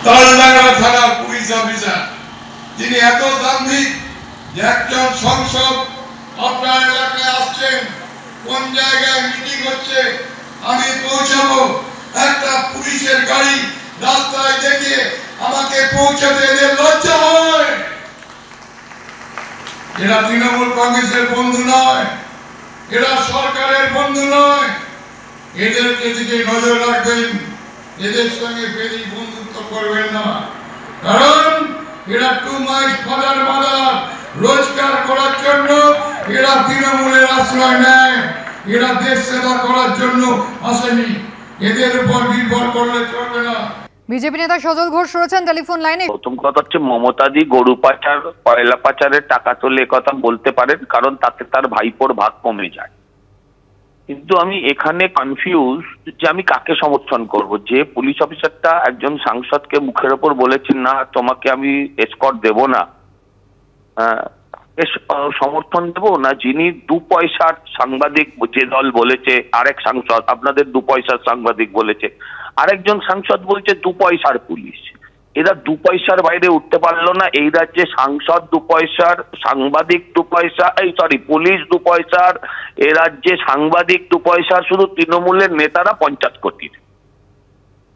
তালডাঙ্গা থানার police officer, তিনি এত দাম্ভিক যে একজন সংসদ আপনার এলাকায় আসছেন, কোন জায়গায় মিটিং হচ্ছে আমি পৌঁছাবো, একটা পুলিশের গাড়ি রাস্তায় দেখিয়ে আমাকে পৌঁছাতে এদের লজ্জা হয়? এরা তৃণমূল কংগ্রেসের বন্ধু নয়, এরা সরকারের বন্ধু নয়। এদেরকে দিকে নজর রাখবেন, এদের সঙ্গে বেশি বন্ধুত্ব করবেন না, কারণ এরা টু মাইস ফাদার মাদার রোজগার করার জন্য এরা তৃণমূলের আশ্রয় নেয়, এরা দেশ সেবা করার জন্য আসেনি। এদের উপর নির্ভর করলে চলবে না। বিজেপি নেতা সজল ঘোষ রয়েছেন টেলিফোন লাইনে। প্রথম কথা হচ্ছে মমতাদি গরু পাচার কয়লা পাচারের টাকা তোলে কথা বলতে পারেন, কারণ তাতে তার ভাইপোর ভাগ কমে যায়। কিন্তু আমি এখানে কনফিউজ যে আমি কাকে সমর্থন করব। যে পুলিশ অফিসারটা একজন সাংসদকে মুখের ওপর বলেছেন না তোমাকে আমি এসকর্ট দেব না, সমর্থন দেব না যিনি 2 পয়সার সাংবাদিক, যে দল বলেছে আরেক সাংসদ আপনাদের 2 পয়সার সাংবাদিক বলেছে, আরেকজন সাংসদ বলছে 2 পয়সার পুলিশ। এরা 2 পয়সার বাইরে উঠতে পারলো না। এই রাজ্যে সাংসদ 2 পয়সার, সাংবাদিক 2 পয়সা, পুলিশ 2 পয়সার, এ রাজ্যে সাংবাদিক 2 পয়সার, শুধু তৃণমূলের নেতারা 50 কোটির।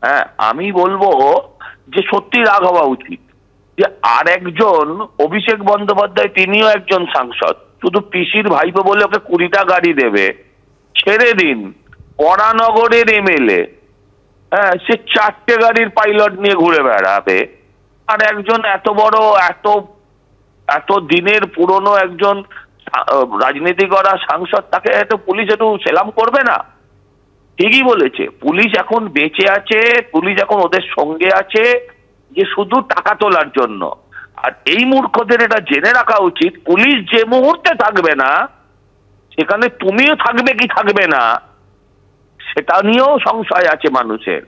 হ্যাঁ, আমি বলবো যে সত্যি রাগ হওয়া উচিত যে আর একজন অভিষেক বন্দ্যোপাধ্যায়, তিনিও একজন সাংসদ, শুধু পিসির ভাইপো বলে ওকে 20টা গাড়ি দেবে, ছেড়ে দিন। পরানগরের এমএলএ, হ্যাঁ, সে 4টে গাড়ির পাইলট নিয়ে ঘুরে বেড়াবে। আর একজন এত বড়, এত দিনের পুরনো একজন রাজনীতি করা সাংসদ, তাকে এত পুলিশ একটু সেলাম করবে না? ঠিকই বলেছে, পুলিশ এখন বেঁচে আছে, পুলিশ এখন ওদের সঙ্গে আছে যে শুধু টাকা তোলার জন্য। আর এই মূর্খদের এটা জেনে রাখা উচিত, পুলিশ যে মুহূর্তে থাকবে না সেখানে তুমিও থাকবে কি থাকবে না সেটা নিয়েও সংশয় আছে মানুষের।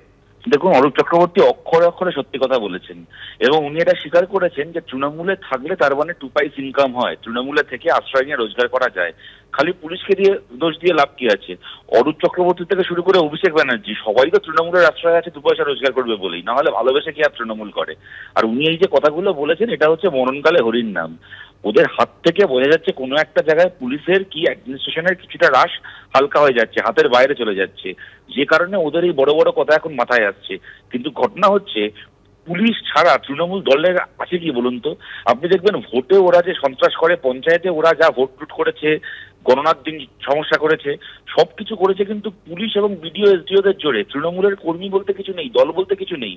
দেখুন, অরূপ চক্রবর্তী অক্ষরে অক্ষরে সত্যি কথা বলেছেন এবং উনি এটা স্বীকার করেছেন যে তৃণমূলে থাকলে তার মানে 2 পয়সা ইনকাম হয়, তৃণমূলে থেকে আশ্রয় নিয়ে রোজগার করা যায়। খালি পুলিশকে দিয়ে দোষ দিয়ে লাভ কি আছে? অরূপ চক্রবর্তী থেকে শুরু করে অভিষেক ব্যানার্জি সবাই তো তৃণমূলের আশ্রয় আছে 2 পয়সা রোজগার করবে বলেই, না হলে ভালোবেসে কি আর তৃণমূল করে? আর উনি এই যে কথাগুলো বলেছেন এটা হচ্ছে মরণকালে হরির নাম। ওদের হাত থেকে বোঝা যাচ্ছে কোনো একটা জায়গায় পুলিশের কি অ্যাডমিনিস্ট্রেশনের কিছুটা রাশ হালকা হয়ে যাচ্ছে, হাতের বাইরে চলে যাচ্ছে, যে কারণে ওদের এই বড় বড় কথা এখন মাথায় আসছে। কিন্তু ঘটনা হচ্ছে পুলিশ ছাড়া তৃণমূল দলের আছে কি বলুন তো? আপনি দেখবেন ভোটে ওরা যে সন্ত্রাস করে, পঞ্চায়েতে ওরা যা ভোট টুট করেছে, গণনার দিন সমস্যা করেছে, সবকিছু করেছে, কিন্তু পুলিশ এবং বিডিও এসডিওদের জোরে তৃণমূলের কর্মী বলতে কিছু নেই, দল বলতে কিছু নেই।